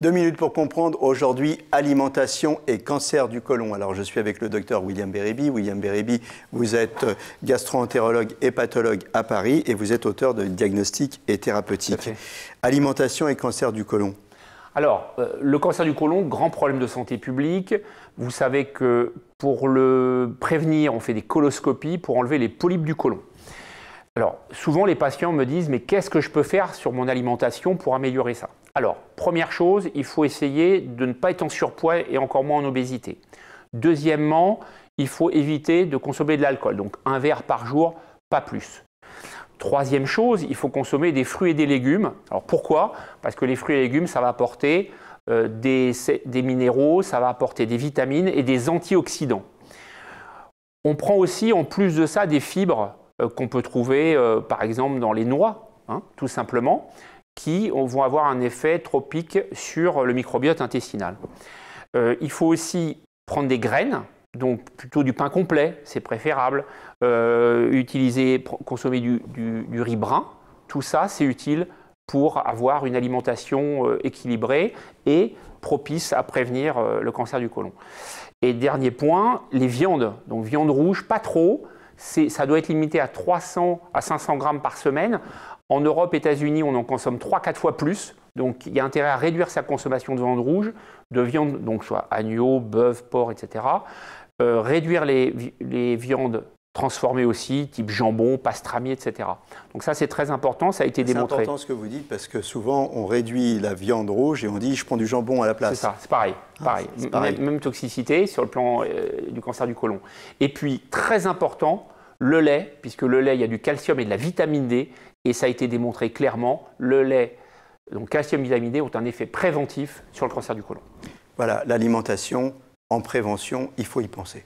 2 minutes pour comprendre. Aujourd'hui, alimentation et cancer du côlon. Alors, je suis avec le docteur William Bérébi. William Bérébi, vous êtes gastro-entérologue et pathologue à Paris et vous êtes auteur de Diagnostic et thérapeutique. Alimentation et cancer du côlon. Alors, le cancer du côlon, grand problème de santé publique. Vous savez que pour le prévenir, on fait des coloscopies pour enlever les polypes du côlon. Alors, souvent les patients me disent « mais qu'est-ce que je peux faire sur mon alimentation pour améliorer ça ?» Alors, première chose, il faut essayer de ne pas être en surpoids et encore moins en obésité. Deuxièmement, il faut éviter de consommer de l'alcool, donc un verre par jour, pas plus. Troisième chose, il faut consommer des fruits et des légumes. Alors pourquoi? Parce que les fruits et légumes, ça va apporter des minéraux, ça va apporter des vitamines et des antioxydants. On prend aussi, en plus de ça, des fibres qu'on peut trouver, par exemple, dans les noix, tout simplement, qui vont avoir un effet tropique sur le microbiote intestinal. Il faut aussi prendre des graines, donc plutôt du pain complet, c'est préférable. Consommer du riz brun, tout ça c'est utile pour avoir une alimentation équilibrée et propice à prévenir le cancer du côlon. Et dernier point, les viandes. Donc viande rouge, pas trop, ça doit être limité à 300 à 500 grammes par semaine. En Europe, États-Unis, on en consomme 3-4 fois plus. Donc il y a intérêt à réduire sa consommation de viande rouge, de viande, donc soit agneau, bœuf, porc, etc. Réduire les viandes transformées aussi, type jambon, pastrami, etc. Donc ça, c'est très important, ça a été démontré. C'est important ce que vous dites parce que souvent, on réduit la viande rouge et on dit « je prends du jambon à la place ». C'est ça, c'est pareil. Même toxicité sur le plan du cancer du côlon. Et puis, très important, le lait, puisque le lait, il y a du calcium et de la vitamine D, et ça a été démontré clairement, le lait, donc calcium et vitamine D, ont un effet préventif sur le cancer du côlon. Voilà, l'alimentation en prévention, il faut y penser.